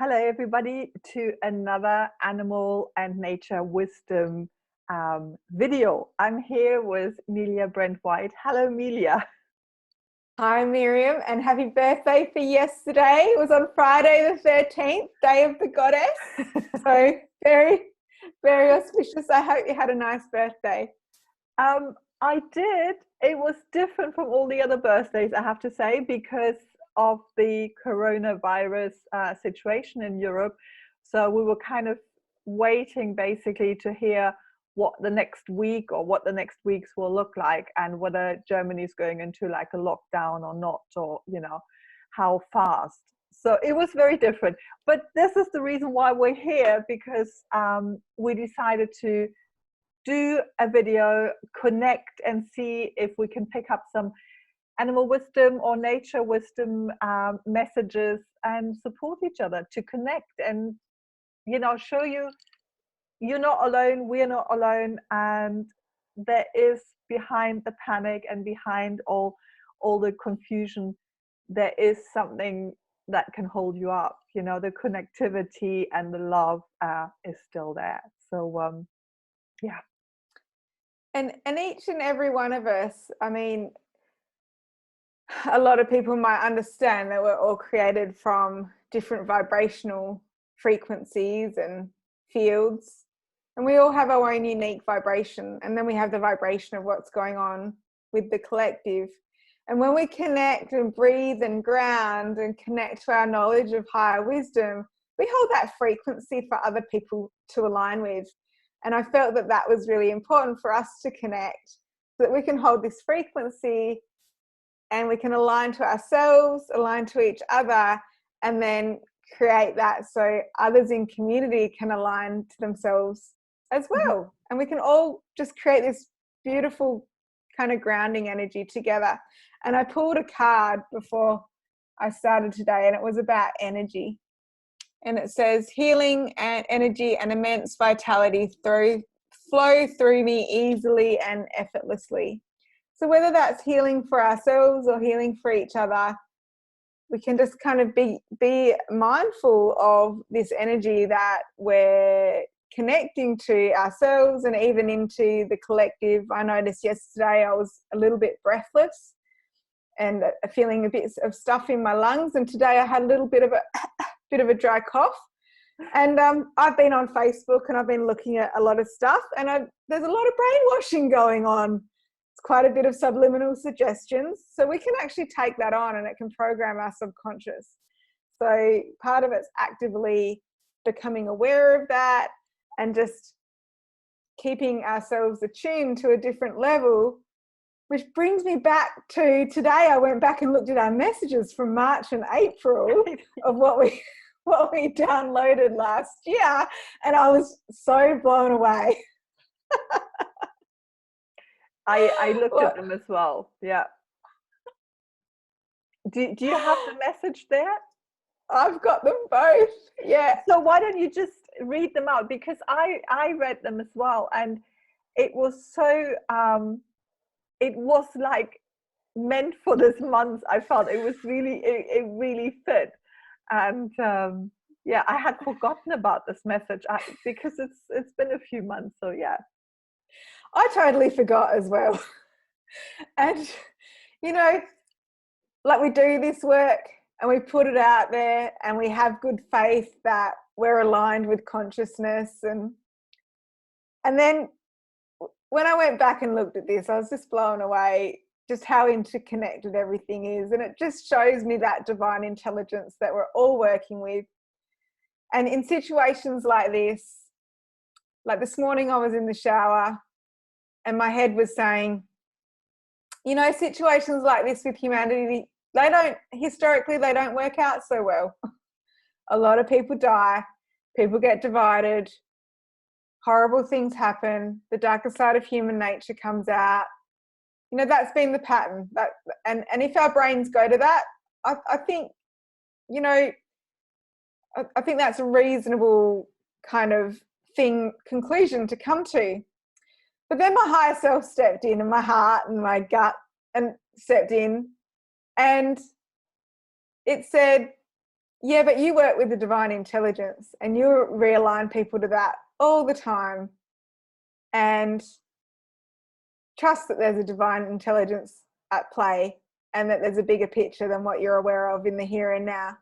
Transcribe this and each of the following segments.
Hello, everybody, to another Animal and Nature Wisdom video. I'm here with Melia Brent-White. Hello, Melia. Hi, Miriam, and happy birthday for yesterday. It was on Friday the 13th, Day of the Goddess. So very, very auspicious. I hope you had a nice birthday. I did. It was different from all the other birthdays, I have to say, because of the coronavirus situation in Europe. So we were kind of waiting basically to hear what the next week or what the next weeks will look like, and whether Germany is going into like a lockdown or not, or how fast. So it was very different. But this is the reason why we're here, because we decided to do a video, connect, and see if we can pick up some animal wisdom or nature wisdom messages and support each other to connect and show you you're not alone, we're not alone, and there is, behind the panic and behind all the confusion, there is something that can hold you up. The connectivity and the love is still there. So yeah. And each and every one of us, I mean, a lot of people might understand that we're all created from different vibrational frequencies and fields, and we all have our own unique vibration, and then we have the vibration of what's going on with the collective. And when we connect and breathe and ground and connect to our knowledge of higher wisdom, we hold that frequency for other people to align with. And I felt that that was really important for us to connect, so that we can hold this frequency and we can align to ourselves, align to each other, and then create that so others in community can align to themselves as well. And we can all just create this beautiful kind of grounding energy together. And I pulled a card before I started today, and it was about energy. And it says, healing and energy and immense vitality flow through me easily and effortlessly. So whether that's healing for ourselves or healing for each other, we can just kind of be mindful of this energy that we're connecting to ourselves and even into the collective. I noticed yesterday I was a little bit breathless and feeling a bit of stuff in my lungs, and today I had a little bit of a dry cough. And I've been on Facebook and I've been looking at a lot of stuff, and there's a lot of brainwashing going on. It's quite a bit of subliminal suggestions. So we can actually take that on, and it can program our subconscious. So part of it's actively becoming aware of that and just keeping ourselves attuned to a different level, which brings me back to today. I went back and looked at our messages from March and April of what we downloaded last year, and I was so blown away. I looked at them as well. Yeah. Do you have the message there? I've got them both. Yeah. So why don't you just read them out? Because I read them as well, and it was so it was like meant for this month. I felt it was really it really fit. And yeah, I had forgotten about this message because it's been a few months. So yeah, I totally forgot as well. And like, we do this work and we put it out there and we have good faith that we're aligned with consciousness, and then when I went back and looked at this, I was just blown away just how interconnected everything is. And it just shows me that divine intelligence that we're all working with. And in situations like this, like this morning, I was in the shower and my head was saying, situations like this with humanity, historically, they don't work out so well. A lot of people die, people get divided, horrible things happen, the darker side of human nature comes out. That's been the pattern. And if our brains go to that, I think, I think that's a reasonable kind of conclusion to come to. But then my higher self stepped in, and my heart and my gut and stepped in, and it said, Yeah, but you work with the divine intelligence and you realign people to that all the time, and trust that there's a divine intelligence at play and that there's a bigger picture than what you're aware of in the here and now.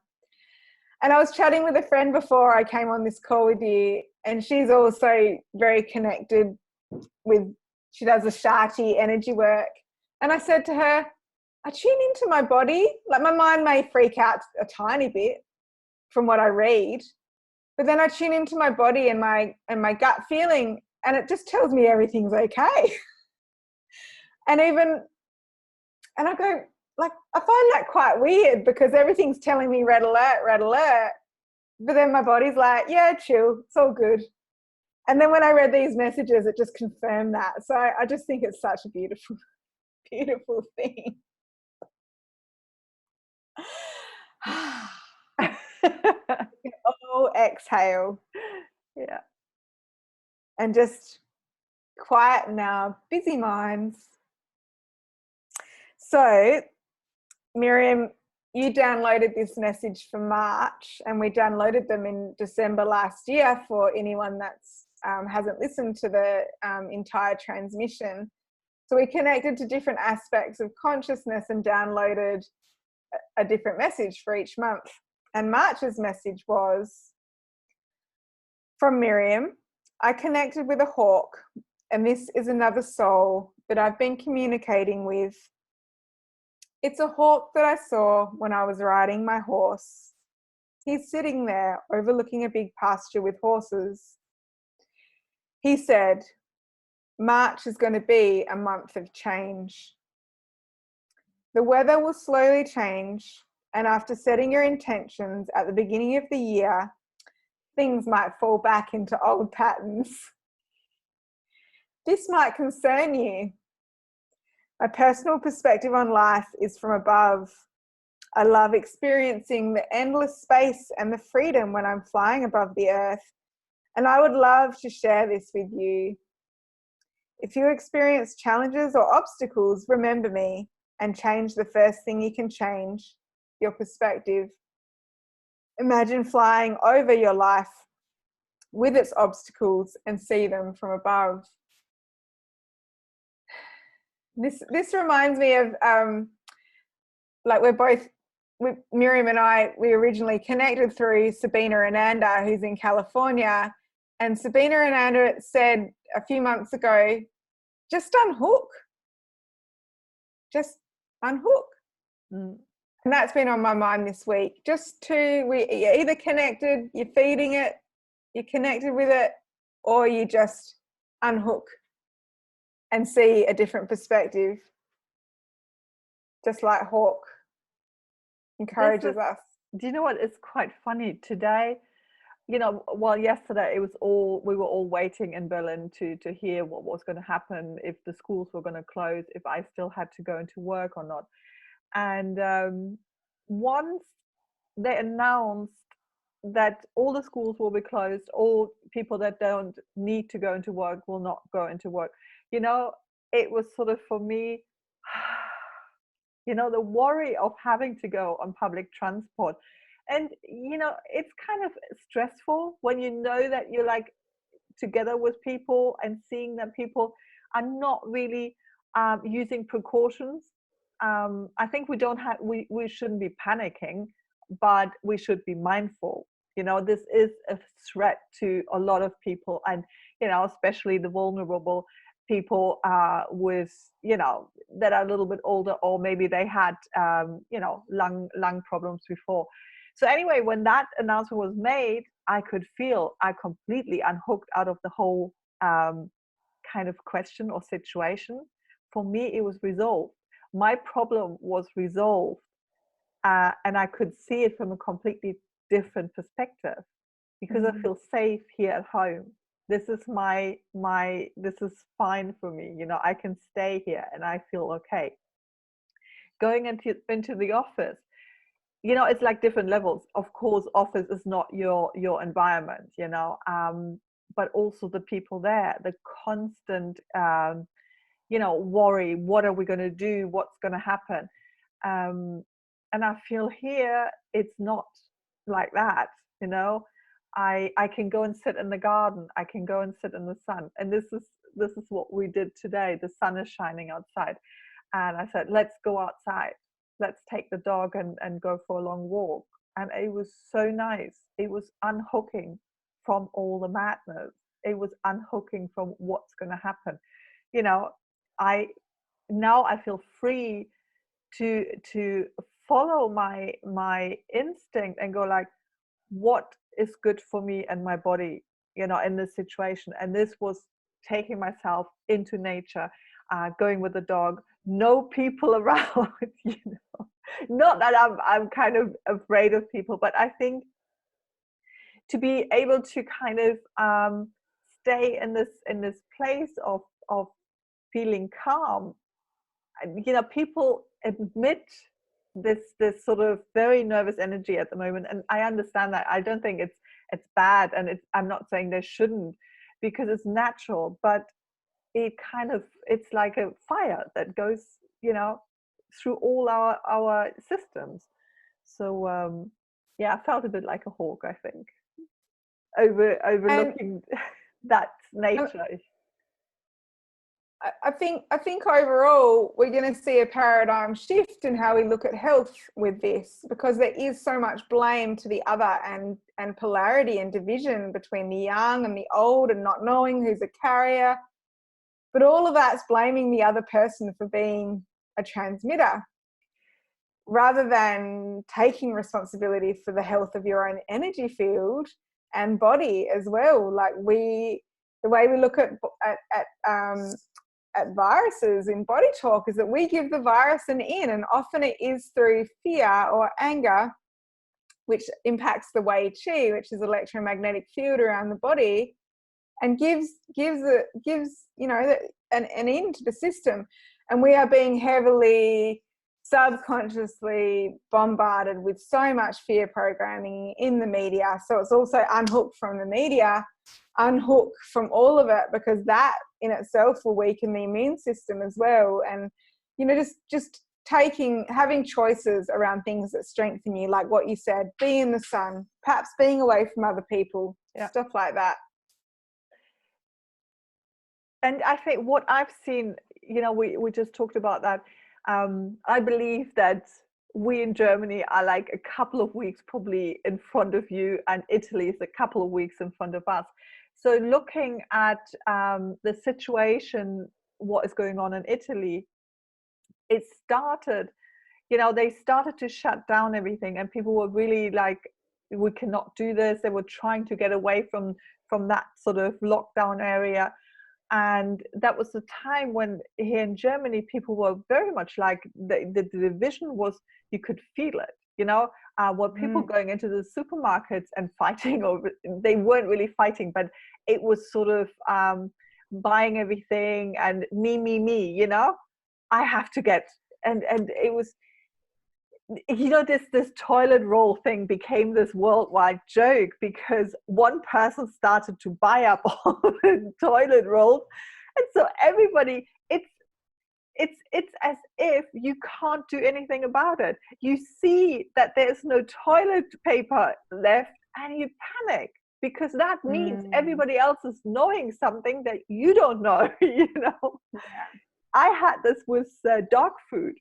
And I was chatting with a friend before I came on this call with you, and she's also very connected with, she does the Shakti energy work. And I said to her, I tune into my body. Like, my mind may freak out a tiny bit from what I read, but then I tune into my body and my gut feeling, and it just tells me everything's okay. And I go, like, I find that quite weird because everything's telling me red alert, red alert. But then my body's like, yeah, chill, it's all good. And then when I read these messages, it just confirmed that. So I just think it's such a beautiful, beautiful thing. Oh, exhale. Yeah. And just quieten our busy minds. So, Miriam, you downloaded this message for March, and we downloaded them in December last year for anyone that's hasn't listened to the entire transmission. So we connected to different aspects of consciousness and downloaded a different message for each month. And March's message was from Miriam: I connected with a hawk, and this is another soul that I've been communicating with. It's a hawk that I saw when I was riding my horse. He's sitting there overlooking a big pasture with horses. He said, March is going to be a month of change. The weather will slowly change, and after setting your intentions at the beginning of the year, things might fall back into old patterns. This might concern you. My personal perspective on life is from above. I love experiencing the endless space and the freedom when I'm flying above the earth, and I would love to share this with you. If you experience challenges or obstacles, remember me and change the first thing you can change, your perspective. Imagine flying over your life with its obstacles and see them from above. This reminds me of like, Miriam and I, we originally connected through Sabina Ananda, who's in California. And Sabina Ananda said a few months ago, just unhook. Just unhook. And that's been on my mind this week. You're either connected, you're feeding it, you're connected with it, or you just unhook and see a different perspective. Just like Hawk encourages us. Do you know what? It's quite funny today. Yesterday we were all waiting in Berlin to hear what was going to happen, if the schools were going to close, if I still had to go into work or not. And once they announced that all the schools will be closed, all people that don't need to go into work will not go into work, it was sort of, for me, the worry of having to go on public transport. And, it's kind of stressful when you know that you're like together with people and seeing that people are not really using precautions. I think we shouldn't be panicking, but we should be mindful. This is a threat to a lot of people, and, especially the vulnerable people with, that are a little bit older, or maybe they had, lung problems before. So anyway, when that announcement was made, I could feel I completely unhooked out of the whole kind of question or situation. For me, it was resolved. My problem was resolved, and I could see it from a completely different perspective, because I feel safe here at home. This is this is fine for me. I can stay here and I feel okay. Going into the office, it's like different levels. Of course, office is not your environment, but also the people there, the constant, worry. What are we going to do? What's going to happen? And I feel here, it's not like that, you know. I can go and sit in the garden, I can go and sit in the sun, and this is what we did today. The sun is shining outside, and I said, let's go outside, let's take the dog and go for a long walk. And it was so nice. It was unhooking from all the madness. It was unhooking from what's going to happen. You know, I now I feel free to follow my instinct and go like, what is good for me and my body, you know, in this situation. And this was taking myself into nature, going with the dog, no people around, you know. Not that I'm kind of afraid of people, but I think to be able to kind of stay in this place of feeling calm. And, you know, people admit this sort of very nervous energy at the moment, and I understand that. I don't think it's bad, and I'm not saying they shouldn't, because it's natural, but it's like a fire that goes, you know, through all our systems. So yeah, I felt a bit like a hawk, I think, overlooking that nature. I think overall we're going to see a paradigm shift in how we look at health with this, because there is so much blame to the other, and polarity and division between the young and the old, and not knowing who's a carrier. But all of that's blaming the other person for being a transmitter, rather than taking responsibility for the health of your own energy field and body as well. Like the way we look at viruses in BodyTalk is that we give the virus an in, and often it is through fear or anger, which impacts the Wei Qi, which is electromagnetic field around the body, and gives you know an in to the system. And we are being heavily subconsciously bombarded with so much fear programming in the media. So it's also unhooked from the media, unhook from all of it, because that in itself will weaken the immune system as well. And, you know, just having choices around things that strengthen you, like what you said, be in the sun, perhaps being away from other people, stuff like that. And I think what I've seen, you know, we just talked about that. I believe that we in Germany are like a couple of weeks probably in front of you, and Italy is a couple of weeks in front of us. So looking at the situation, what is going on in Italy, it started, you know, they started to shut down everything, and people were really like, we cannot do this. They were trying to get away from that sort of lockdown area. And that was the time when here in Germany, people were very much like the division was, you could feel it, you know, were people going into the supermarkets and fighting over, they weren't really fighting, but it was sort of buying everything and me, you know, I have to get, and it was, you know, this toilet roll thing became this worldwide joke, because one person started to buy up all the toilet rolls, and so everybody, it's as if you can't do anything about it. You see that there's no toilet paper left, and you panic, because that means everybody else is knowing something that you don't know. You know, I had this with dog food.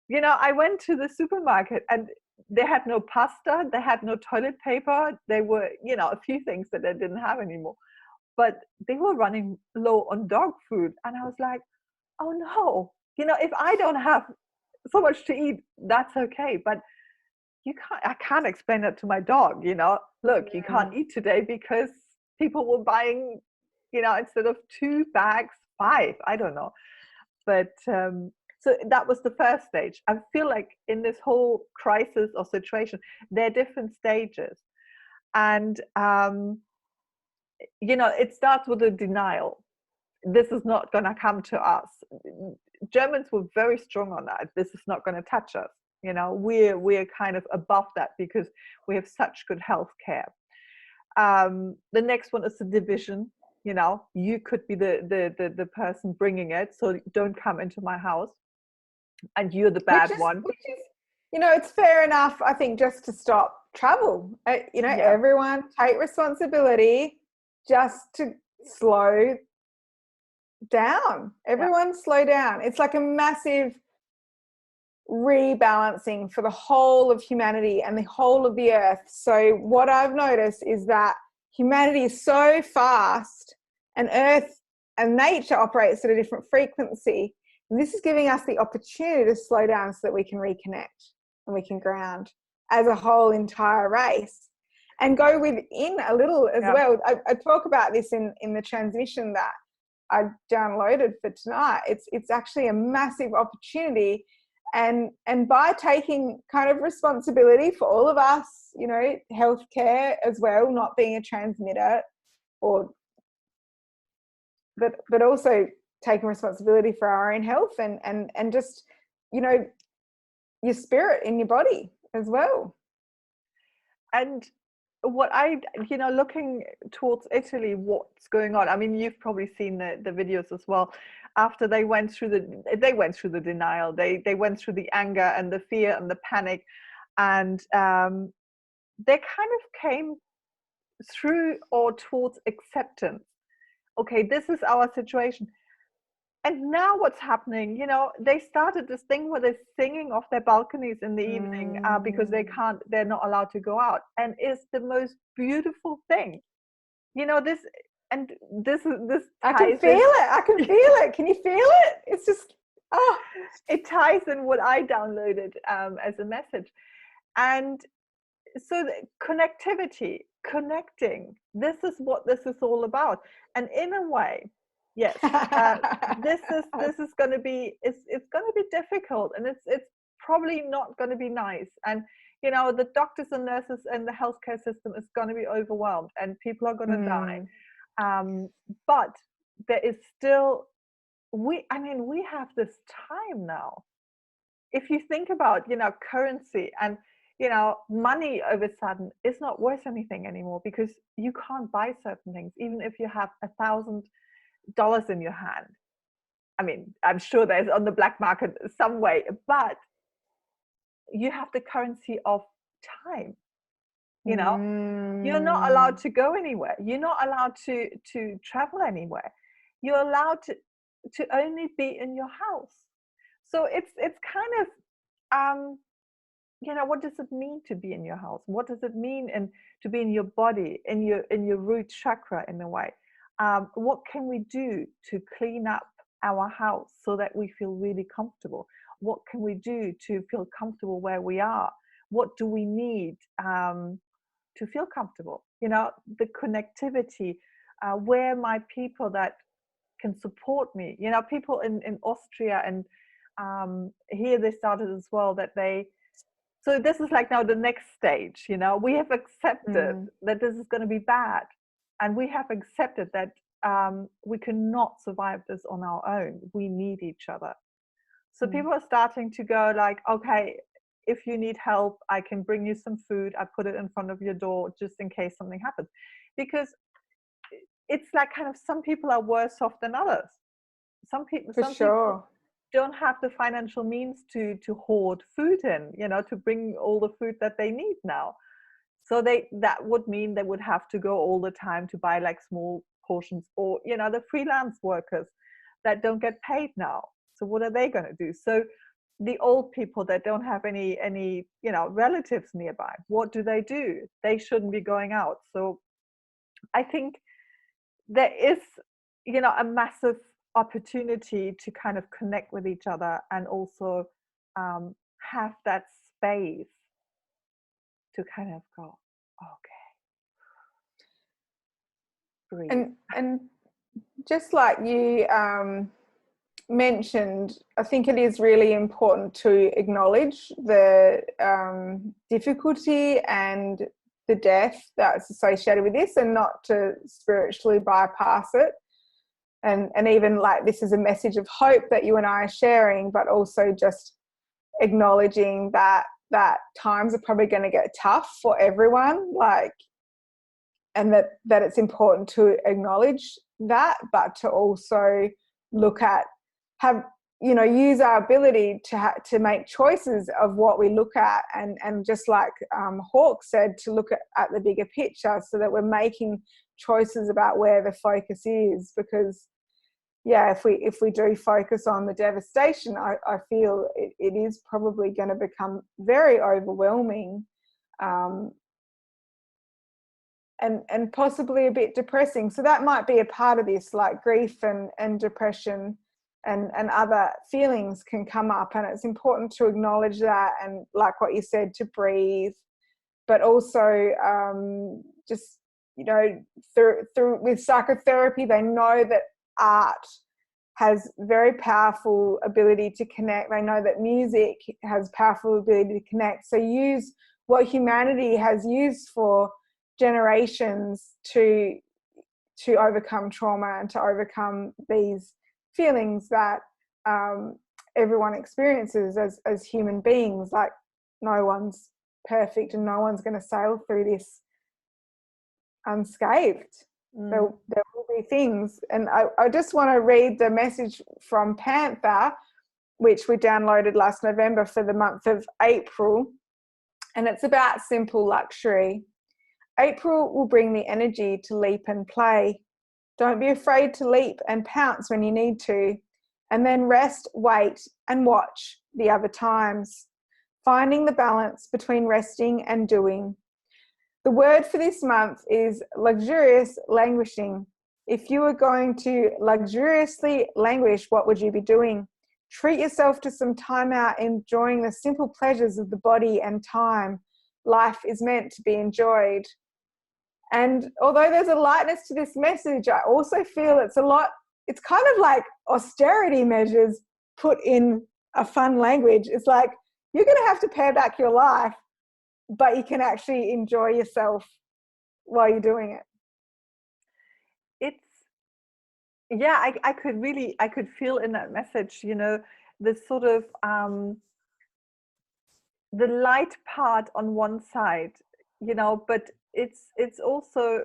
You know, I went to the supermarket and they had no pasta, they had no toilet paper. They were, you know, a few things that they didn't have anymore, but they were running low on dog food. And I was like, oh no, you know, if I don't have so much to eat, that's okay. But I can't explain that to my dog, you know, look, you can't eat today because people were buying, you know, instead of 2 bags, 5, I don't know. But, so that was the first stage. I feel like in this whole crisis or situation, there are different stages. And, you know, it starts with a denial. This is not going to come to us. Germans were very strong on that. This is not going to touch us. You know, we're kind of above that because we have such good health care. The next one is the division. You know, you could be the person bringing it, so don't come into my house. And you're the bad one. it's fair enough, I think, just to stop travel. Everyone take responsibility just to slow down. Everyone slow down. It's like a massive rebalancing for the whole of humanity and the whole of the earth. So what I've noticed is that humanity is so fast, and earth and nature operates at a different frequency. And this is giving us the opportunity to slow down so that we can reconnect and we can ground as a whole entire race and go within a little as well. I talk about this in the transmission that I downloaded for tonight. It's actually a massive opportunity, and by taking kind of responsibility for all of us, healthcare as well, not being a transmitter, but also taking responsibility for our own health and just your spirit in your body as well. And what looking towards Italy, what's going on? I mean, you've probably seen the videos as well. After they went through the denial, they went through the anger and the fear and the panic, and they kind of came through or towards acceptance. Okay, this is our situation. And now what's happening, they started this thing where they're singing off their balconies in the evening because they're not allowed to go out. And it's the most beautiful thing. This I can feel it. Can you feel it? It's just, it ties in what I downloaded as a message. And so the connecting, this is what this is all about. And in a way, yes, this is going to be, it's going to be difficult, and it's probably not going to be nice. And the doctors and nurses and the healthcare system is going to be overwhelmed, and people are going to die. But there is still, we have this time now. If you think about currency and money, all of a sudden is not worth anything anymore, because you can't buy certain things, even if you have $1,000 in your hand. I mean, I'm sure there's on the black market some way, but you have the currency of time. You're not allowed to go anywhere. You're not allowed to travel anywhere. You're allowed to only be in your house. So it's kind of what does it mean to be in your house? What does it mean to be in your body, in your root chakra, in a way? What can we do to clean up our house so that we feel really comfortable? What can we do to feel comfortable where we are? What do we need to feel comfortable? The connectivity, where my people that can support me, people in Austria and here they started as well, so this is like now the next stage. We have accepted that this is going to be bad, and we have accepted that we cannot survive this on our own. We need each other. So people are starting to go like, okay, if you need help, I can bring you some food. I put it in front of your door just in case something happens. Because it's like kind of, some people are worse off than others. Some people don't have the financial means to hoard food in, to bring all the food that they need now. So that would mean they would have to go all the time to buy like small portions, or the freelance workers that don't get paid now. So what are they going to do? So the old people that don't have any relatives nearby, what do? They shouldn't be going out. So I think there is a massive opportunity to kind of connect with each other, and also have that space to kind of go, okay, breathe. And just like you mentioned, I think it is really important to acknowledge the difficulty and the death that's associated with this, and not to spiritually bypass it. And even like, this is a message of hope that you and I are sharing, but also just acknowledging that times are probably going to get tough for everyone, and that it's important to acknowledge that, but to also look at, use our ability to make choices of what we look at, and just like Hawke said, to look at the bigger picture, so that we're making choices about where the focus is. Because if we do focus on the devastation, I feel it is probably going to become very overwhelming, and possibly a bit depressing. So that might be a part of this, like grief and depression and other feelings can come up, and it's important to acknowledge that, and like what you said, to breathe, but also just, through with psychotherapy, they know that art has very powerful ability to connect. They know that music has powerful ability to connect. So use what humanity has used for generations to overcome trauma and to overcome these feelings that everyone experiences as human beings. Like, no one's perfect and no one's going to sail through this unscathed. There will be things. And I just want to read the message from Panther, which we downloaded last November for the month of April, and it's about simple luxury. April will bring the energy to leap and play. Don't be afraid to leap and pounce when you need to, and then rest, wait, and watch the other times, finding the balance between resting and doing. The word for this month is luxurious languishing. If you were going to luxuriously languish, what would you be doing? Treat yourself to some time out, enjoying the simple pleasures of the body and time. Life is meant to be enjoyed. And although there's a lightness to this message, I also feel it's kind of like austerity measures put in a fun language. It's like, you're going to have to pare back your life, but you can actually enjoy yourself while you're doing it. I could feel in that message, the sort of the light part on one side, but it's also,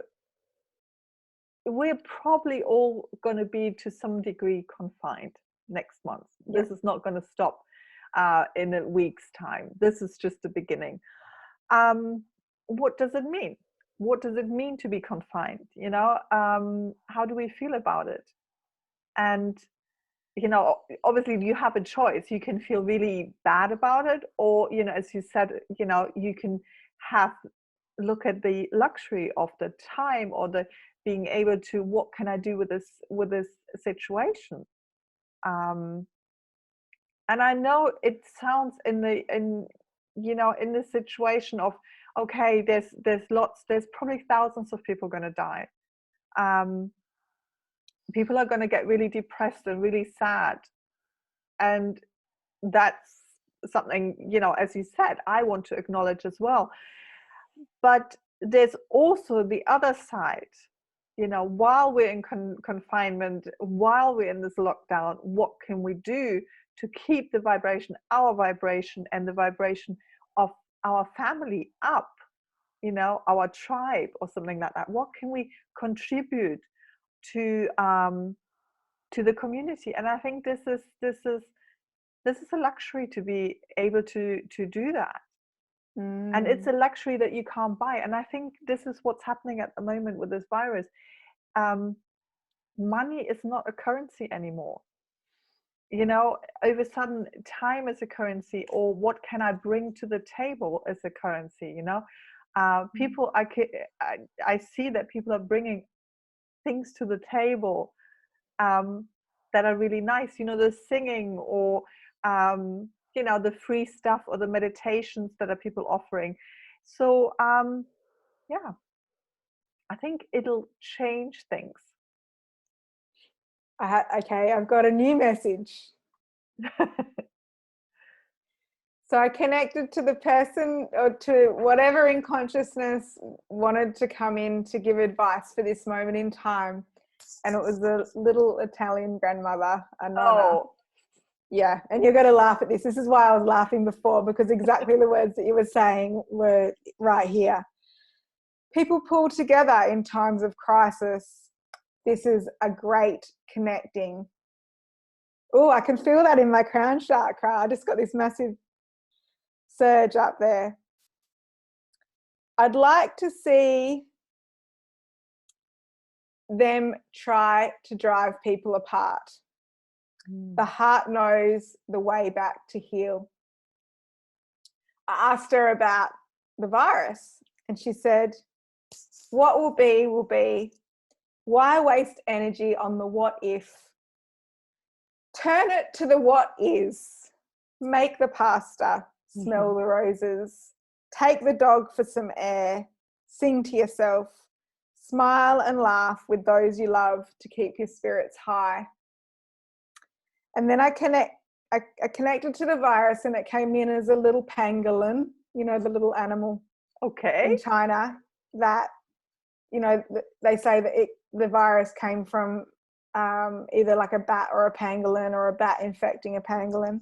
we're probably all going to be to some degree confined next month. Yeah. This is not going to stop in a week's time. This is just the beginning. What does it mean? What does it mean to be confined? How do we feel about it? And obviously you have a choice. You can feel really bad about it, or as you said, you can look at the luxury of the time, or the being able to, what can I do with this situation? And I know it sounds in the situation of, okay, there's probably thousands of people going to die. People are going to get really depressed and really sad, and that's something, as you said, I want to acknowledge as well. But there's also the other side. While we're in confinement, while we're in this lockdown, what can we do to keep the vibration, our vibration, and the vibration of our family up, our tribe or something like that? What can we contribute to the community? And I think this is a luxury to be able to do that. And it's a luxury that you can't buy. And I think this is what's happening at the moment with this virus. Money is not a currency anymore. Over a sudden, time is a currency, or what can I bring to the table is a currency. People, I see that people are bringing things to the table that are really nice. The singing, or the free stuff, or the meditations that are people offering. So I think it'll change things. Okay, I've got a new message. So I connected to the person, or to whatever in consciousness wanted to come in to give advice for this moment in time. And it was a little Italian grandmother, a nonna. Oh. Yeah, and you're going to laugh at this. This is why I was laughing before, because exactly the words that you were saying were right here. People pull together in times of crisis. This is a great connecting. Oh, I can feel that in my crown chakra. I just got this massive surge up there. I'd like to see them try to drive people apart. The heart knows the way back to heal. I asked her about the virus, and she said, what will be will be. Why waste energy on the what if? Turn it to the what is. Make the pasta, smell the roses, take the dog for some air, sing to yourself, smile and laugh with those you love to keep your spirits high. And then I connected to the virus, and it came in as a little pangolin, you know, the little animal in China that, you know, they say that the virus came from either like a bat or a pangolin, or a bat infecting a pangolin.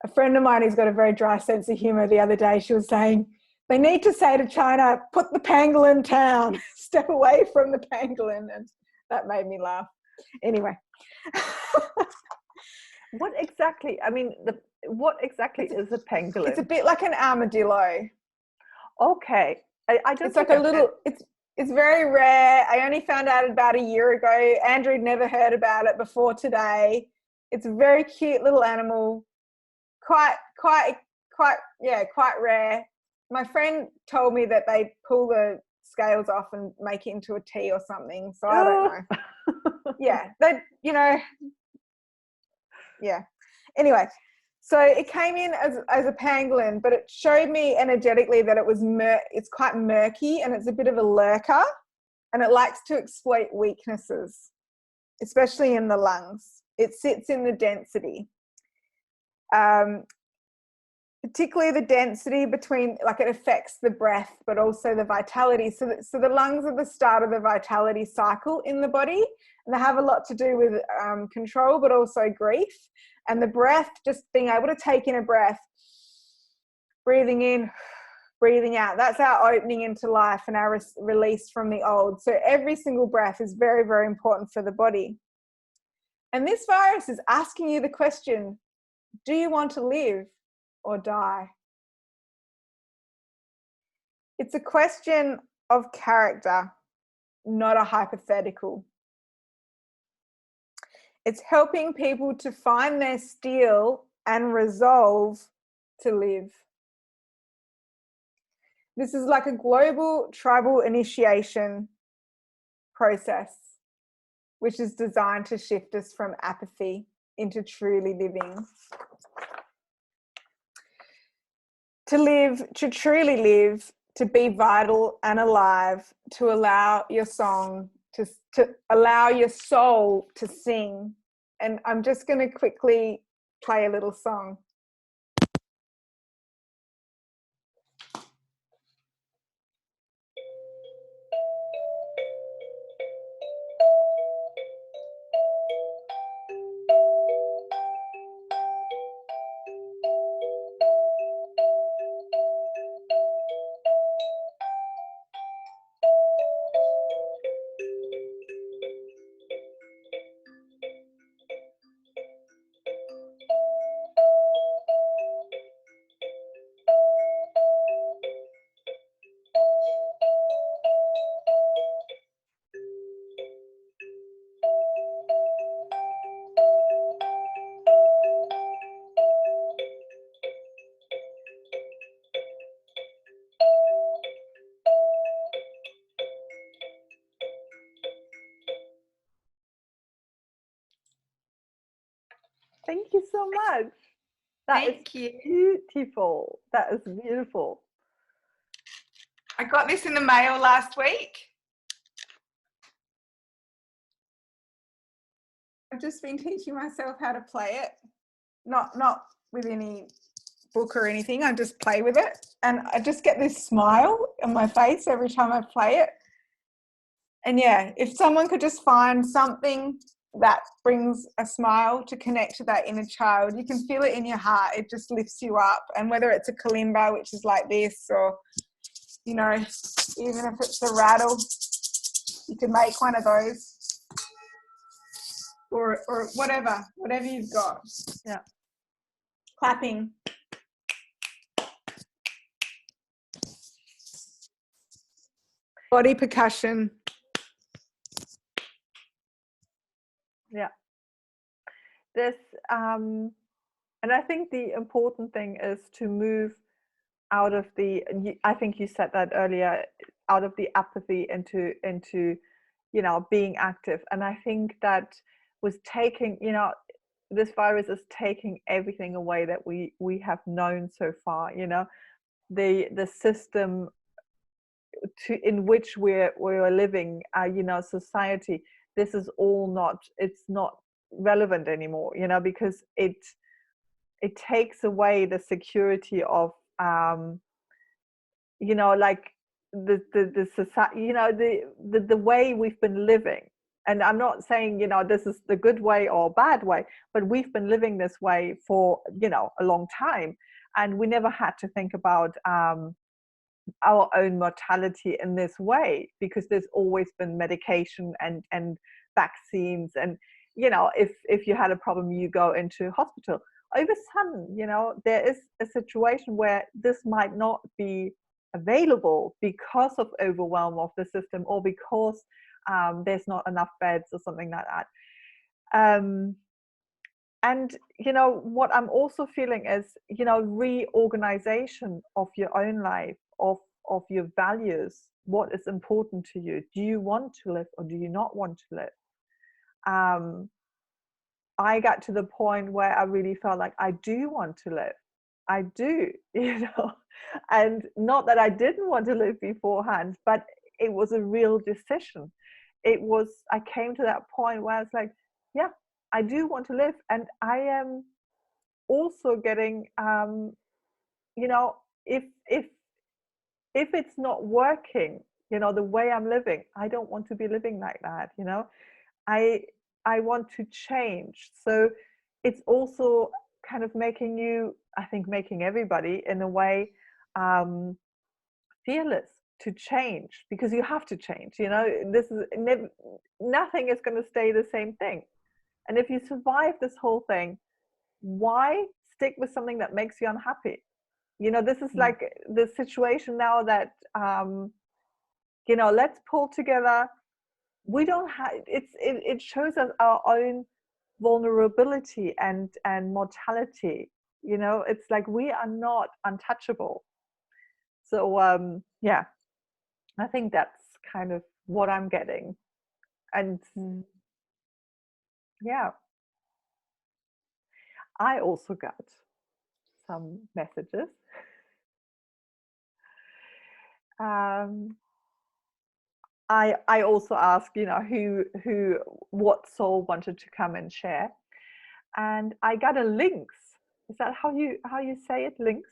A friend of mine who's got a very dry sense of humor, the other day, she was saying, they need to say to China, put the pangolin down, step away from the pangolin. And that made me laugh. Anyway. What exactly is a pangolin? It's a bit like an armadillo. Okay. I don't. It's like a little. It's very rare. I only found out about a year ago. Andrew had never heard about it before today. It's a very cute little animal. Quite rare. My friend told me that they pull the scales off and make it into a tea or something. So I don't know. Yeah, yeah. Anyway, so it came in as a pangolin, but it showed me energetically that it's quite murky, and it's a bit of a lurker, and it likes to exploit weaknesses, especially in the lungs. It sits in the density. Particularly the density between, like, it affects the breath, but also the vitality. So the lungs are the start of the vitality cycle in the body, and they have a lot to do with control, but also grief. And the breath, just being able to take in a breath, breathing in, breathing out, that's our opening into life and our release from the old. So every single breath is very, very important for the body. And this virus is asking you the question, do you want to live or die? It's a question of character, not a hypothetical. It's helping people to find their steel and resolve to live. This is like a global tribal initiation process, which is designed to shift us from apathy into truly living. To live, to truly live, to be vital and alive, to allow your song, to allow your soul to sing. And I'm just going to quickly play a little song. Thank you so much. Thank you. Beautiful. That is beautiful. I got this in the mail last week. I've just been teaching myself how to play it. Not with any book or anything. I just play with it. And I just get this smile on my face every time I play it. And yeah, if someone could just find something that brings a smile to connect to that inner child, you can feel it in your heart. It just lifts you up. And whether it's a kalimba, which is like this, or, you know, even if it's a rattle, you can make one of those. or whatever you've got. Yeah. Clapping. Body percussion. Yeah. This, and I think the important thing is to move out of the, I think you said that earlier, out of the apathy into being active. And I think that was taking, this virus is taking everything away that we have known so far. The system in which we're living, society, this is all not, it's not relevant anymore, because it takes away the security of like the society, the way we've been living. And I'm not saying this is the good way or bad way, but we've been living this way for a long time, and we never had to think about our own mortality in this way, because there's always been medication and vaccines, and if you had a problem, you go into hospital. Over sudden, there is a situation where this might not be available because of overwhelm of the system, or because there's not enough beds or something like that. And what I'm also feeling is reorganization of your own life, of your values. What is important to you? Do you want to live, or do you not want to live? I got to the point where I really felt like I do want to live. I do, and not that I didn't want to live beforehand, but it was a real decision. I came to that point where I was like, yeah, I do want to live. And I am also getting, if it's not working, the way I'm living, I don't want to be living like that. I want to change. So it's also kind of making everybody in a way fearless to change, because you have to change. This is nothing is going to stay the same thing. And if you survive this whole thing, why stick with something that makes you unhappy? This is like the situation now that let's pull together. We don't have, it shows us our own vulnerability and mortality. It's like we are not untouchable. So yeah, I think that's kind of what I'm getting. And yeah, I also got some messages. I also asked, what soul wanted to come and share, and I got a lynx. Is that how you say it, lynx?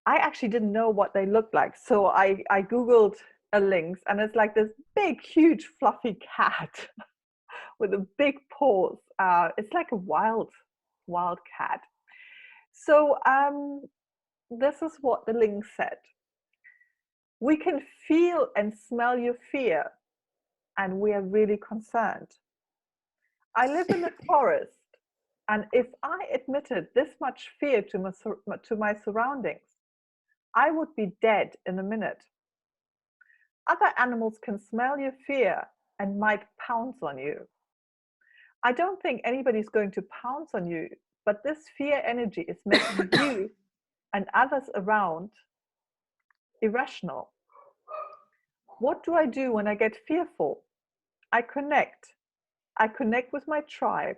I actually didn't know what they looked like, so I googled a lynx, and it's like this big, huge, fluffy cat with a big paws. It's like a wild cat. So this is what the lynx said. We can feel and smell your fear, and we are really concerned. I live in the forest, and if I admitted this much fear to my surroundings, I would be dead in a minute. Other animals can smell your fear and might pounce on you. I don't think anybody's going to pounce on you, but this fear energy is making you and others around irrational. What do I do when I get fearful? I connect. I connect with my tribe,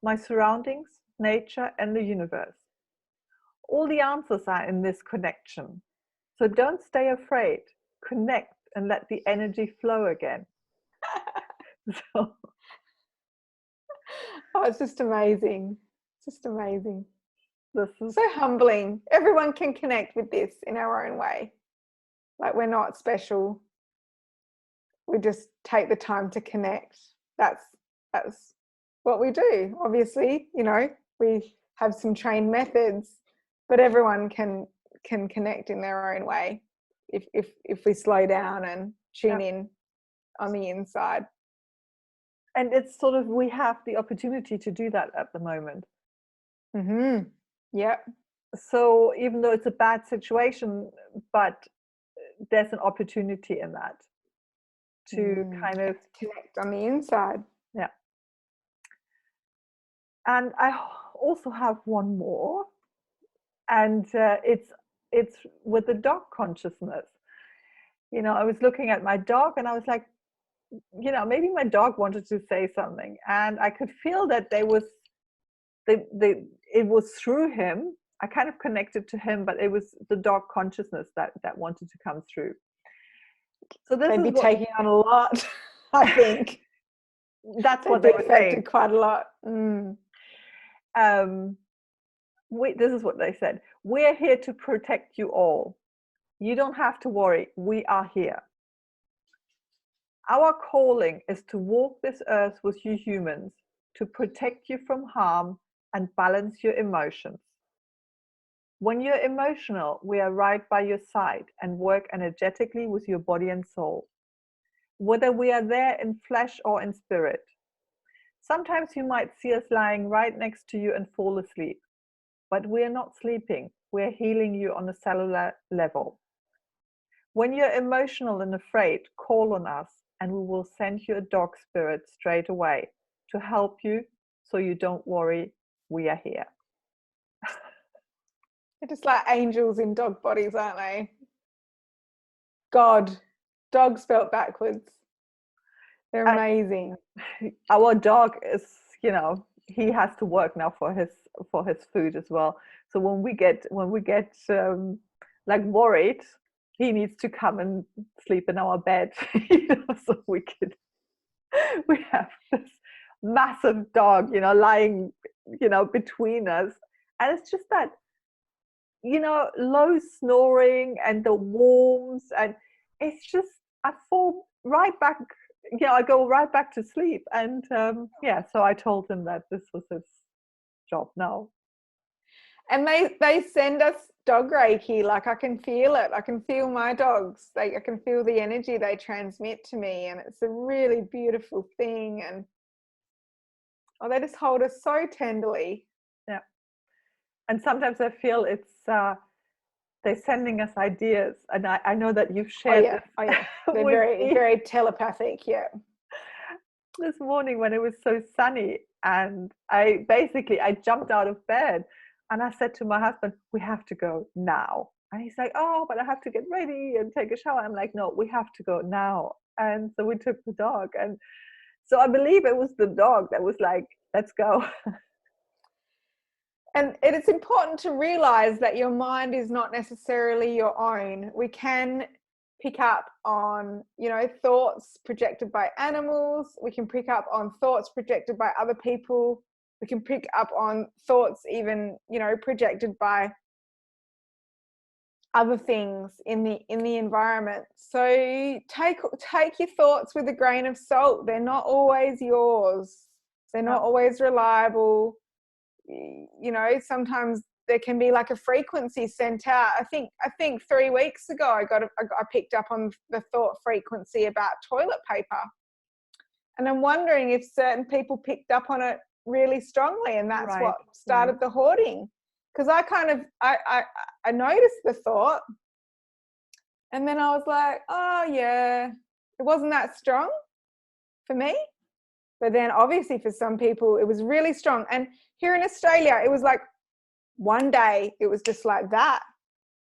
my surroundings, nature, and the universe. All the answers are in this connection. So don't stay afraid. Connect and let the energy flow again. So, oh, it's just amazing. Just amazing. This is so humbling. Everyone can connect with this in our own way. Like, we're not special. We just take the time to connect. That's what we do. Obviously, we have some trained methods, but everyone can connect in their own way if we slow down and tune in on the inside. And it's sort of, we have the opportunity to do that at the moment. Mm-hmm. Yep. So even though it's a bad situation, but there's an opportunity in that to kind of connect on the inside. Yeah. And I also have one more, and it's with the dog consciousness. You know, I was looking at my dog and I was like, you know, maybe my dog wanted to say something, and I could feel that it was through him. I kind of connected to him, but it was the dog consciousness that wanted to come through. So this They'd is be taking on a lot, I think. That's what they were saying. Quite a lot. This is what they said. We're here to protect you all. You don't have to worry. We are here. Our calling is to walk this earth with you humans, to protect you from harm and balance your emotions. When you're emotional, we are right by your side and work energetically with your body and soul, whether we are there in flesh or in spirit. Sometimes you might see us lying right next to you and fall asleep, but we are not sleeping. We're healing you on a cellular level. When you're emotional and afraid, call on us and we will send you a dog spirit straight away to help you, so you don't worry. We are here. They're just like angels in dog bodies, aren't they? God, dog spelt backwards. They're amazing. Our dog is, you know, he has to work now for his food as well. So when we get like worried, he needs to come and sleep in our bed, you know, so we have this massive dog, you know, lying, you know, between us. And it's just that, you know, low snoring and the warmth, and it's just, I fall right back, you know, I go right back to sleep. And yeah, so I told him that this was his job now. And they send us dog reiki. Like, I can feel it. I can feel my dogs. I can feel the energy they transmit to me, and it's a really beautiful thing. And they just hold us so tenderly. Yeah. And sometimes I feel it's they're sending us ideas, and I know that you've shared this. Oh yeah. They're very telepathic. Yeah. This morning when it was so sunny, and I jumped out of bed and I said to my husband, we have to go now. And he's like, oh, but I have to get ready and take a shower. I'm like, no, we have to go now. And so we took the dog, and so I believe it was the dog that was like, let's go. And it's important to realize that your mind is not necessarily your own. We can pick up on, you know, thoughts projected by animals. We can pick up on thoughts projected by other people. We can pick up on thoughts even, you know, projected by other things in the environment. So take your thoughts with a grain of salt. They're not always yours. They're not always reliable. You know, sometimes there can be like a frequency sent out. I think 3 weeks ago I picked up on the thought frequency about toilet paper, and I'm wondering if certain people picked up on it really strongly, and that's what started the hoarding. Because I noticed the thought, and then I was like, oh yeah, it wasn't that strong for me. But then obviously for some people it was really strong. And here in Australia, it was like one day it was just like that.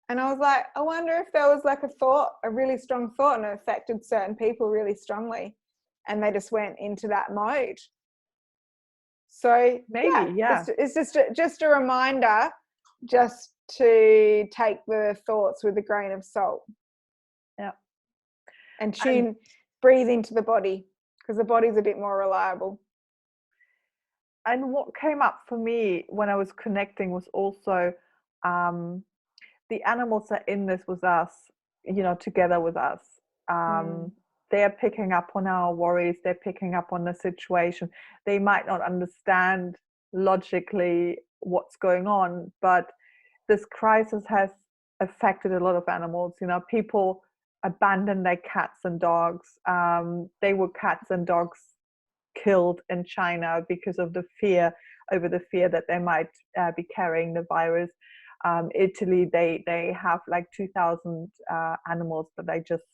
And I was like, I wonder if there was like a really strong thought, and it affected certain people really strongly, and they just went into that mode. So maybe, yeah. It's just a reminder just to take the thoughts with a grain of salt. Yeah. And breathe into the body, because the body's a bit more reliable. And what came up for me when I was connecting was also the animals are in this with us, you know, together with us. They're picking up on our worries. They're picking up on the situation. They might not understand logically what's going on, but this crisis has affected a lot of animals. You know, people abandon their cats and dogs. They were cats and dogs killed in China because of the fear that they might be carrying the virus. Italy, they have like 2,000 animals that they just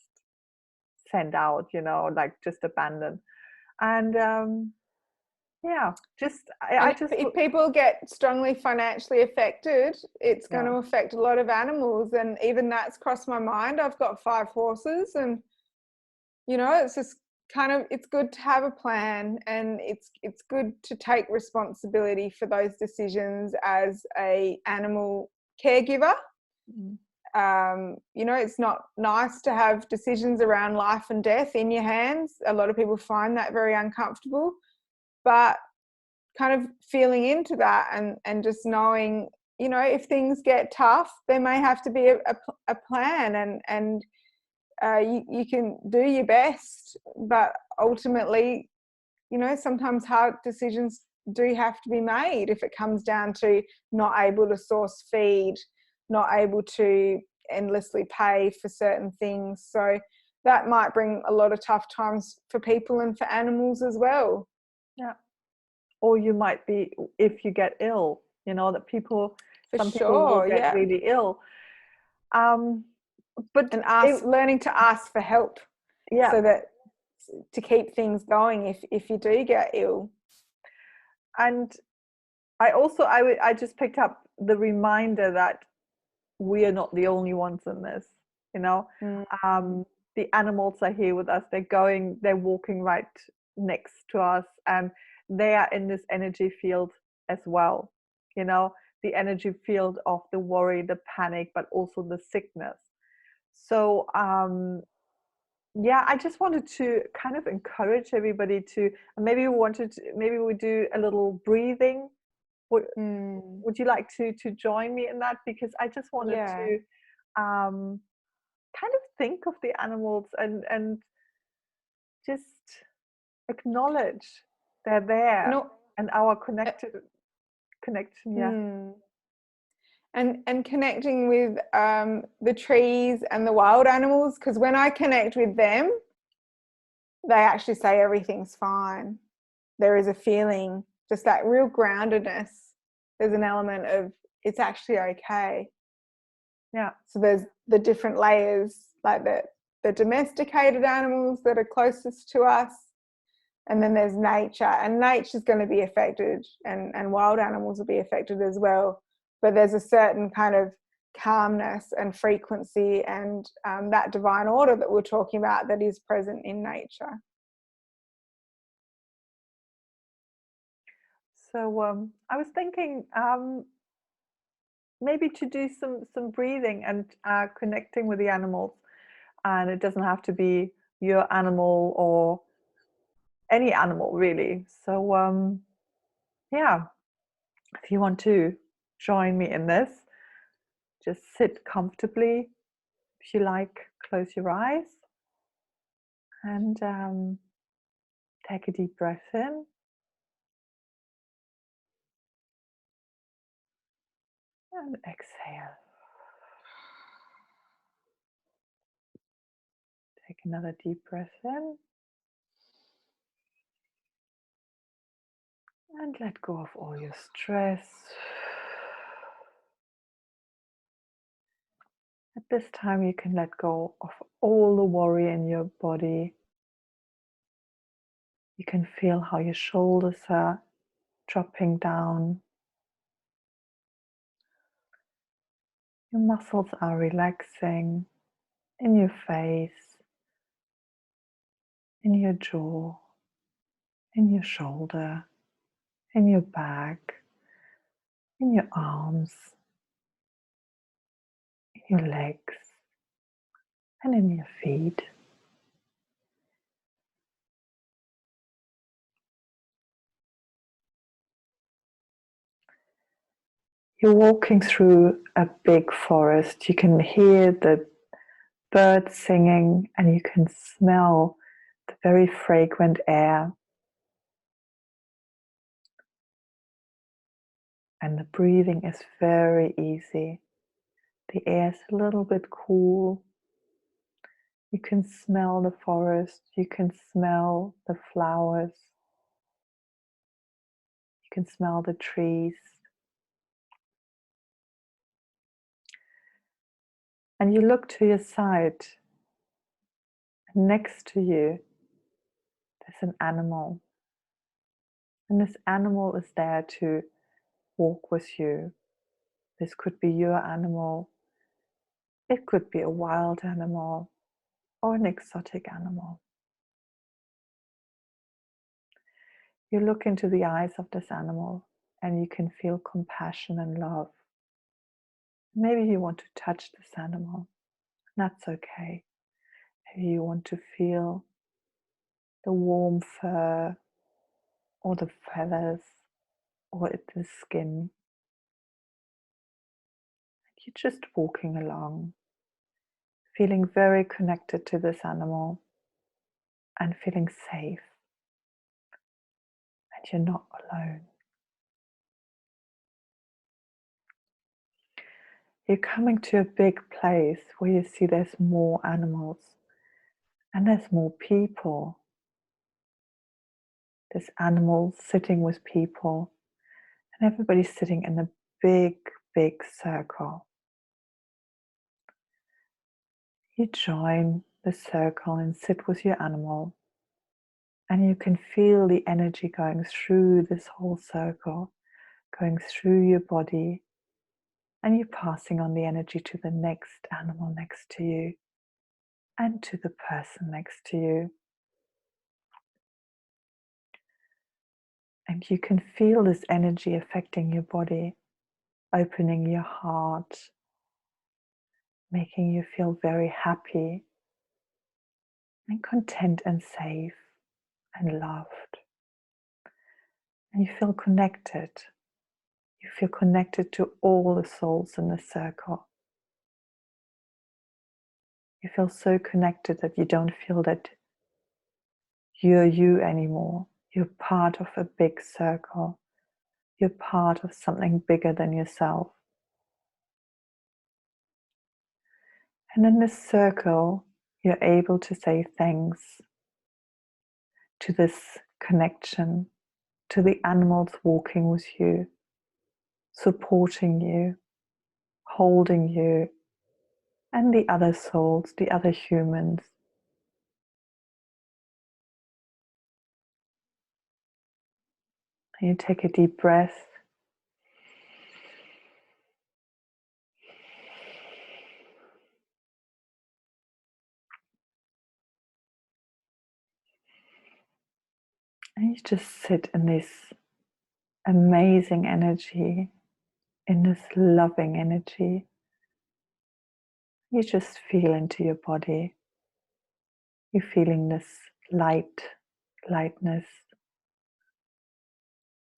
send out, like just abandon. And if people get strongly financially affected, it's going to affect a lot of animals. And even that's crossed my mind. I've got 5 horses, and it's just it's good to have a plan, and it's good to take responsibility for those decisions as a animal caregiver. It's not nice to have decisions around life and death in your hands. A lot of people find that very uncomfortable, but kind of feeling into that and just knowing, if things get tough, there may have to be a plan, and you can do your best, but ultimately, sometimes hard decisions do have to be made if it comes down to not able to source feed, not able to endlessly pay for certain things. So that might bring a lot of tough times for people and for animals as well. Yeah. Or you might be, if you get ill, that people will get really ill. But learning to ask for help, so that to keep things going if you do get ill. And I just picked up the reminder that we are not the only ones in this. The animals are here with us. They're walking right next to us, and they are in this energy field as well. The energy field of the worry, the panic, but also the sickness. So I just wanted to kind of encourage everybody to, maybe we do a little breathing. Would you like to join me in that? Because I just wanted to kind of think of the animals and just acknowledge they're there, and our connection. And connecting with the trees and the wild animals, because when I connect with them, they actually say everything's fine. There is a feeling, just that real groundedness. There's an element of it's actually okay. Yeah. So there's the different layers, like the domesticated animals that are closest to us, and then there's nature, and nature's going to be affected, and wild animals will be affected as well. But there's a certain kind of calmness and frequency and that divine order that we're talking about that is present in nature. So I was thinking maybe to do some breathing and connecting with the animals, and it doesn't have to be your animal or any animal really. So if you want to join me in this, just sit comfortably. If you like, close your eyes and take a deep breath in. And exhale. Take another deep breath in. And let go of all your stress. At this time, you can let go of all the worry in your body. You can feel how your shoulders are dropping down. Your muscles are relaxing in your face, in your jaw, in your shoulder, in your back, in your arms, in your legs, and in your feet. You're walking through a big forest. You can hear the birds singing, and you can smell the very fragrant air. And the breathing is very easy. The air is a little bit cool. You can smell the forest. You can smell the flowers. can smell the trees. And you look to your side. Next to you, there's an animal. And this animal is there to walk with you. This could be your animal. It could be a wild animal or an exotic animal. You look into the eyes of this animal and you can feel compassion and love. Maybe you want to touch this animal. That's okay. Maybe you want to feel the warm fur or the feathers or the skin. You're just walking along, feeling very connected to this animal and feeling safe. And you're not alone. You're coming to a big place where you see there's more animals and there's more people. There's animals sitting with people and everybody's sitting in a big, big circle. You join the circle and sit with your animal, and you can feel the energy going through this whole circle, going through your body, and you're passing on the energy to the next animal next to you and to the person next to you. And you can feel this energy affecting your body, opening your heart, making you feel very happy and content and safe and loved. And you feel connected. You feel connected to all the souls in the circle. You feel so connected that you don't feel that you're you anymore. You're part of a big circle. You're part of something bigger than yourself. And in this circle, you're able to say thanks to this connection, to the animals walking with you, supporting you, holding you, and the other souls, the other humans. And you take a deep breath. And you just sit in this amazing energy, in this loving energy. You just feel into your body. You're feeling this lightness,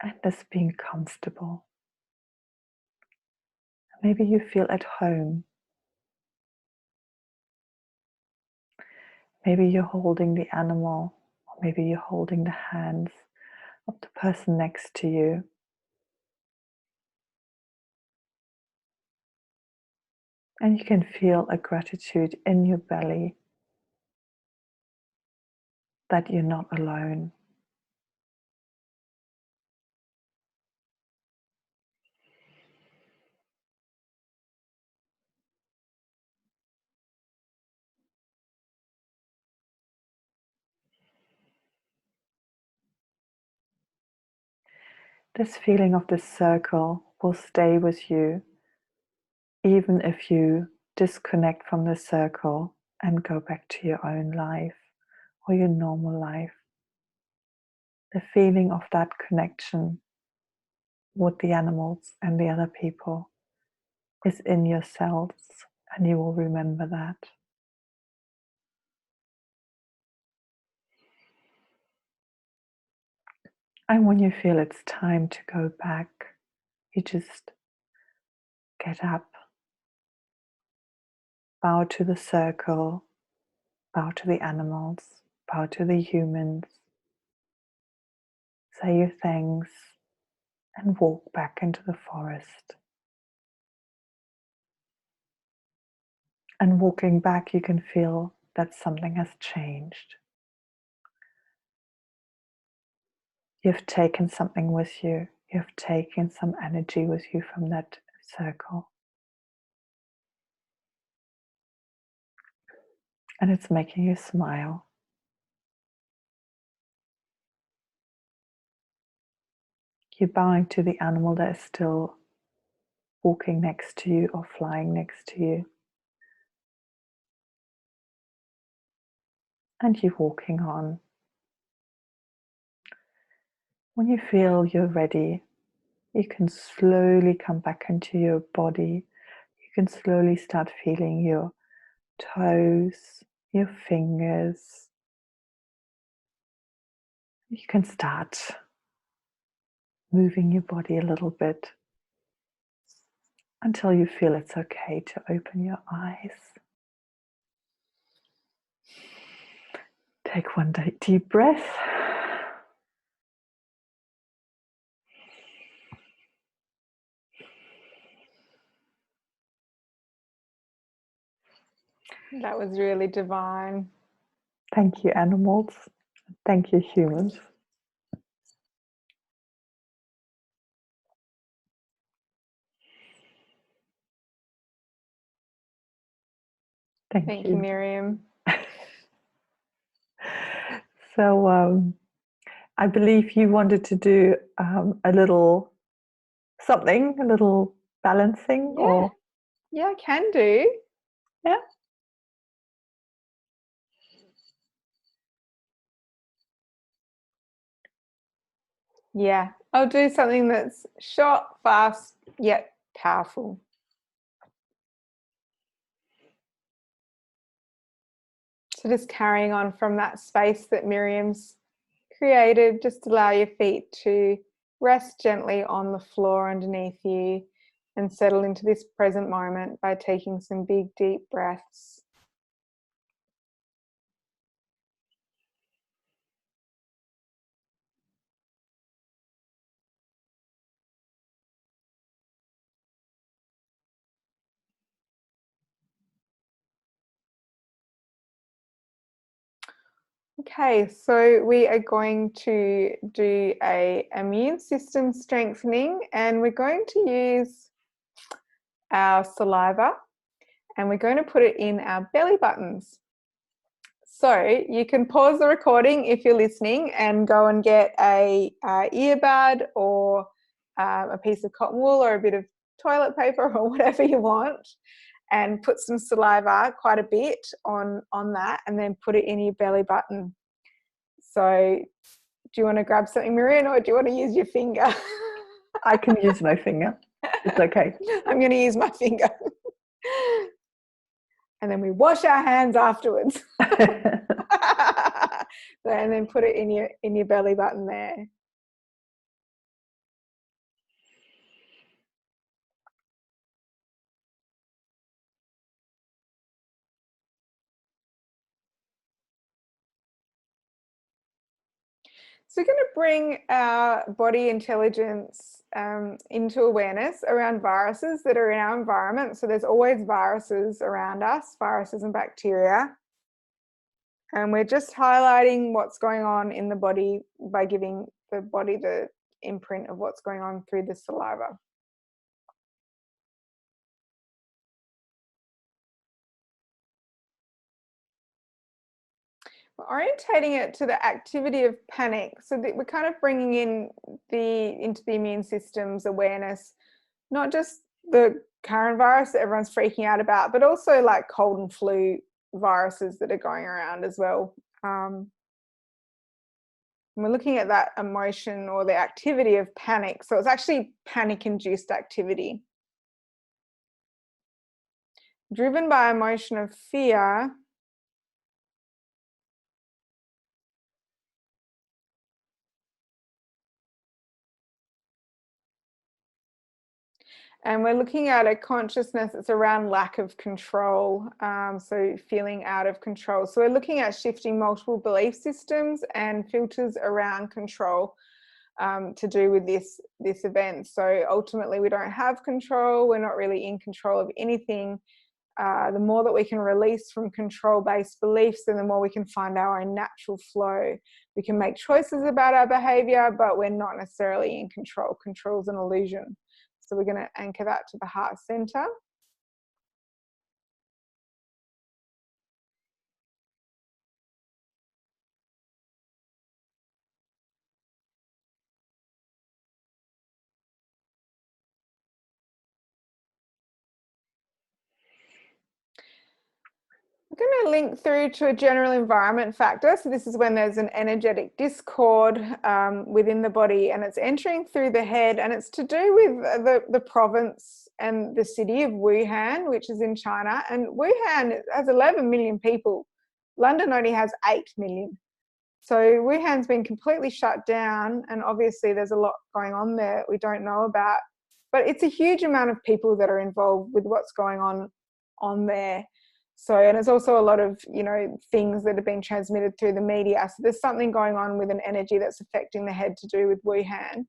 and this being comfortable. Maybe you feel at home. Maybe you're holding the animal, or maybe you're holding the hands of the person next to you. And you can feel a gratitude in your belly that you're not alone. This feeling of the circle will stay with you even if you disconnect from the circle and go back to your own life or your normal life. The feeling of that connection with the animals and the other people is in your cells, and you will remember that. And when you feel it's time to go back, you just get up, bow to the circle, bow to the animals, bow to the humans, say your thanks, and walk back into the forest. And walking back, you can feel that something has changed. You've taken something with you. You've taken some energy with you from that circle. And it's making you smile. You're bowing to the animal that is still walking next to you or flying next to you. And you're walking on. When you feel you're ready, you can slowly come back into your body. You can slowly start feeling your toes, your fingers. You can start moving your body a little bit until you feel it's okay to open your eyes. Take one deep breath. That was really divine. Thank you, animals. Thank you, humans. Thank you, Miriam. So I believe you wanted to do a little something, a little balancing, Yeah. or Yeah, I can do. yeah. Yeah, I'll do something that's short, fast, yet powerful. So just carrying on from that space that Miriam's created, just allow your feet to rest gently on the floor underneath you and settle into this present moment by taking some big, deep breaths. Okay, so we are going to do a immune system strengthening, and we're going to use our saliva and we're going to put it in our belly buttons. So you can pause the recording if you're listening and go and get a earbud or a piece of cotton wool or a bit of toilet paper or whatever you want, and put some saliva, quite a bit, on that, and then put it in your belly button. So do you want to grab something, Miriam, or do you want to use your finger? I can use my finger. It's okay. I'm going to use my finger. And then we wash our hands afterwards. And then put it in your belly button there. So we're going to bring our body intelligence into awareness around viruses that are in our environment. So there's always viruses around us, viruses and bacteria. And we're just highlighting what's going on in the body by giving the body the imprint of what's going on through the saliva. We're orientating it to the activity of panic, so that we're kind of bringing in into the immune system's awareness, not just the current virus that everyone's freaking out about, but also like cold and flu viruses that are going around as well. And we're looking at that emotion or the activity of panic. So it's actually panic-induced activity. Driven by emotion of fear, and we're looking at a consciousness that's around lack of control, so feeling out of control. So we're looking at shifting multiple belief systems and filters around control to do with this event. So ultimately we don't have control, we're not really in control of anything, the more that we can release from control-based beliefs, then the more we can find our own natural flow. We can make choices about our behavior, but we're not necessarily in control. Control is an illusion. So we're going to anchor that to the heart center. I'm going to link through to a general environment factor. So this is when there's an energetic discord within the body, and it's entering through the head, and it's to do with the province and the city of Wuhan, which is in China. And Wuhan has 11 million people. London only has 8 million. So Wuhan's been completely shut down, and obviously there's a lot going on there that we don't know about. But it's a huge amount of people that are involved with what's going on there. So, and it's also a lot of, you know, things that have been transmitted through the media. So there's something going on with an energy that's affecting the head to do with Wuhan.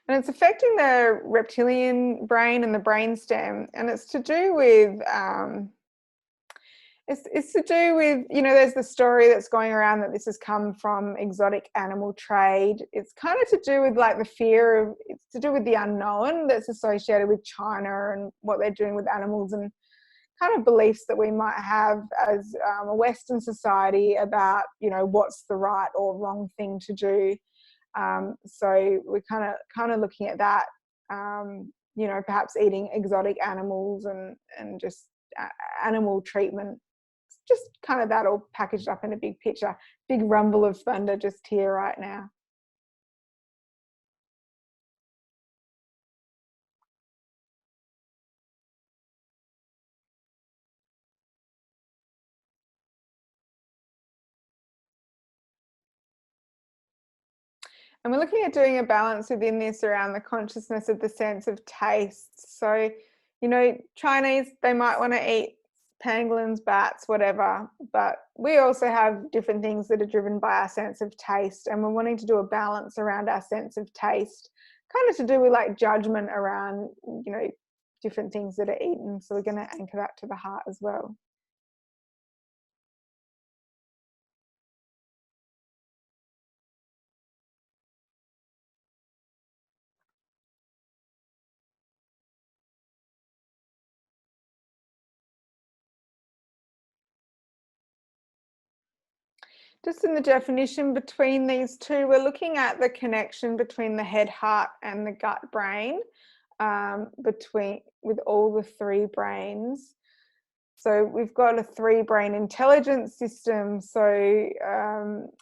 And it's affecting the reptilian brain and the brainstem. And it's to do with, it's to do with, you know, there's the story that's going around that this has come from exotic animal trade. It's kind of to do with like the fear of, it's to do with the unknown that's associated with China and what they're doing with animals, and kind of beliefs that we might have as a Western society about, you know, what's the right or wrong thing to do. So we're kind of looking at that, you know, perhaps eating exotic animals and just animal treatment. Just kind of that all packaged up in a big picture. Big rumble of thunder just here right now. And we're looking at doing a balance within this around the consciousness of the sense of taste. So, you know, Chinese, they might want to eat pangolins, bats, whatever, but we also have different things that are driven by our sense of taste, and we're wanting to do a balance around our sense of taste, kind of to do with like judgment around, you know, different things that are eaten. So we're going to anchor that to the heart as well. Just in the definition between these two, we're looking at the connection between the head, heart, and the gut brain, with all the three brains. So we've got a 3-brain intelligence system. So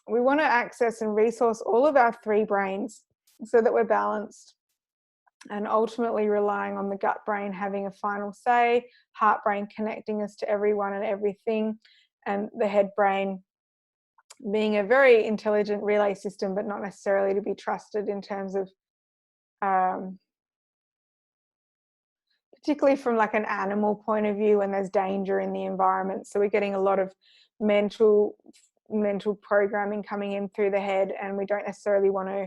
we want to access and resource all of our 3 brains so that we're balanced, and ultimately relying on the gut brain having a final say, heart brain connecting us to everyone and everything, and the head brain being a very intelligent relay system, but not necessarily to be trusted in terms of, particularly from like an animal point of view when there's danger in the environment. So we're getting a lot of mental programming coming in through the head, and we don't necessarily want to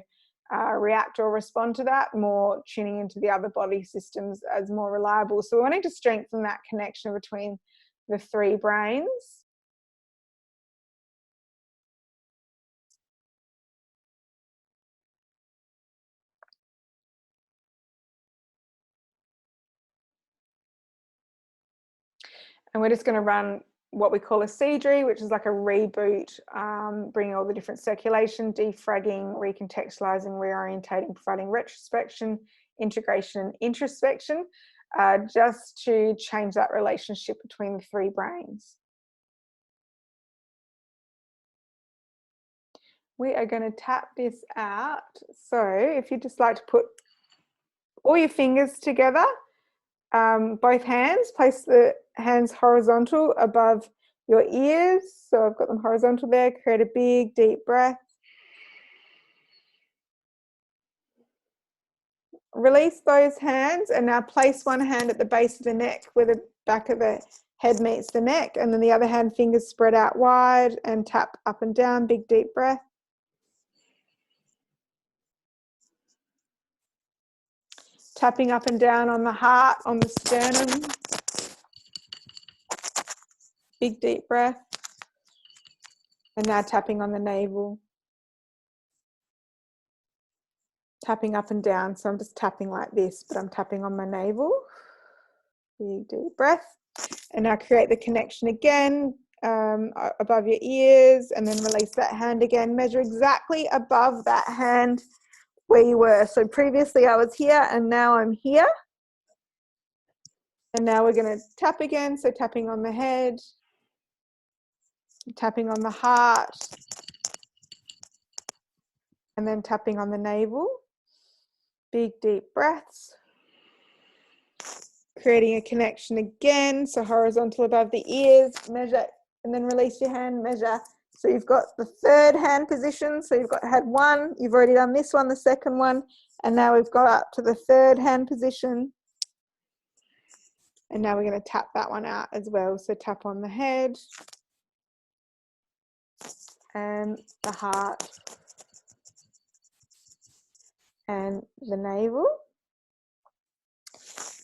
react or respond to that, more tuning into the other body systems as more reliable. So we're wanting to strengthen that connection between the 3 brains. And we're just going to run what we call a CDRI, which is like a reboot, bringing all the different circulation, defragging, recontextualizing, reorientating, providing retrospection, integration, and introspection, just to change that relationship between the 3 brains. We are going to tap this out. So if you'd just like to put all your fingers together, both hands, place the hands horizontal above your ears. So I've got them horizontal there. Create a big, deep breath. Release those hands, and now place one hand at the base of the neck where the back of the head meets the neck, and then the other hand, fingers spread out wide, and tap up and down, big, deep breath. tapping up and down on the heart, on the sternum. Big deep breath. And now tapping on the navel. Tapping up and down. So I'm just tapping like this, but I'm tapping on my navel. Big deep breath. And now create the connection again above your ears, and then release that hand again. Measure exactly above that hand where you were. So previously I was here and now I'm here. And now we're going to tap again. So tapping on the head, tapping on the heart, and then tapping on the navel. Big deep breaths. Creating a connection again. So horizontal above the ears, measure, and then release your hand, measure. So you've got the third hand position. So you've had one, you've already done this one, the second one, and now we've got up to the third hand position. And now we're going to tap that one out as well. So tap on the head and the heart and the navel.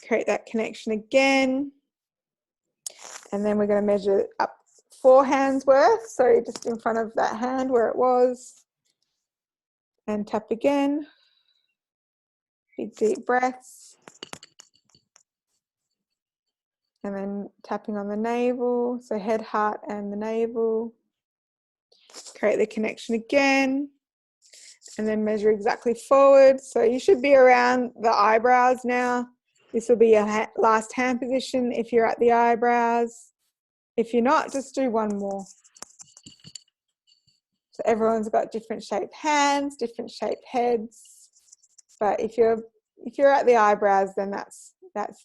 Create that connection again. And then we're going to measure up 4 hands worth. So just in front of that hand where it was. And tap again. Big deep breaths. And then tapping on the navel. So head, heart, and the navel. Create the connection again. And then measure exactly forward. So you should be around the eyebrows now. This will be your last hand position if you're at the eyebrows. If you're not, just do one more. So everyone's got different shaped hands, different shaped heads. But if you're at the eyebrows, then that's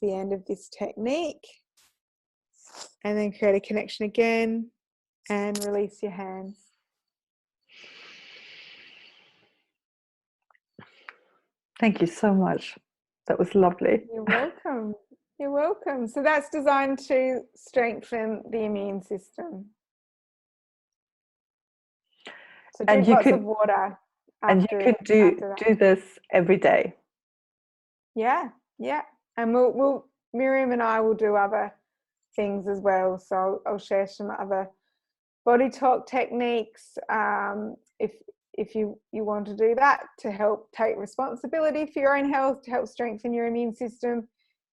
the end of this technique. And then create a connection again and release your hands. Thank you so much. That was lovely. You're welcome. You're welcome. So that's designed to strengthen the immune system. So drink lots of water. And you can do this every day. Yeah, yeah. And we'll Miriam and I will do other things as well. So I'll share some other body talk techniques. If you want to do that to help take responsibility for your own health, to help strengthen your immune system,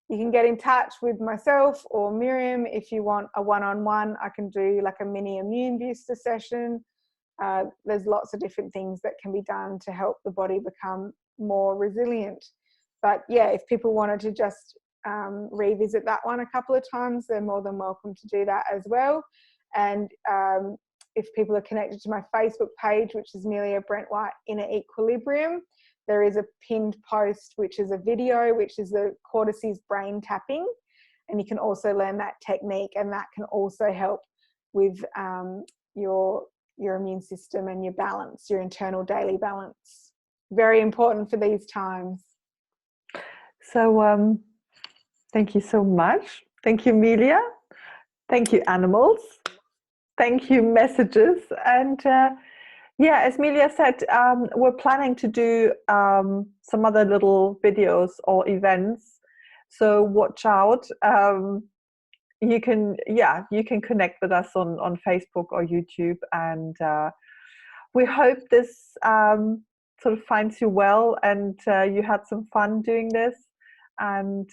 you can get in touch with myself or Miriam. If you want a one-on-one, I can do like a mini immune booster session. There's lots of different things that can be done to help the body become more resilient. But yeah, if people wanted to just revisit that one a couple of times, they're more than welcome to do that as well. And if people are connected to my Facebook page, which is Melia Brent-White Inner Equilibrium, there is a pinned post, which is a video, which is the cortices brain tapping. And you can also learn that technique, and that can also help with your immune system and your balance, your internal daily balance. Very important for these times. So thank you so much. Thank you, Melia. Thank you, animals. Thank you, messages. And yeah, as Melia said, we're planning to do some other little videos or events. So watch out. You can connect with us on Facebook or YouTube, and we hope this sort of finds you well, and you had some fun doing this. And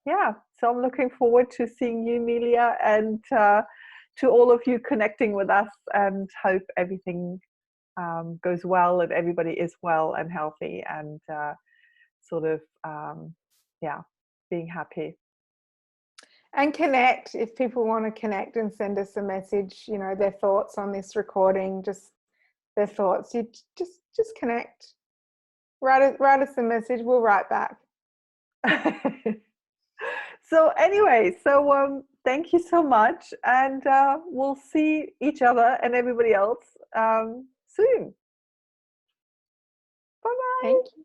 yeah, so I'm looking forward to seeing you, Melia, and to all of you connecting with us, and hope everything goes well and everybody is well and healthy, and sort of being happy. And connect, if people want to connect and send us a message, you know, their thoughts on this recording, just their thoughts. You just connect. Write us a message, we'll write back. So anyway, thank you so much, and we'll see each other and everybody else soon. Bye-bye. Thank you.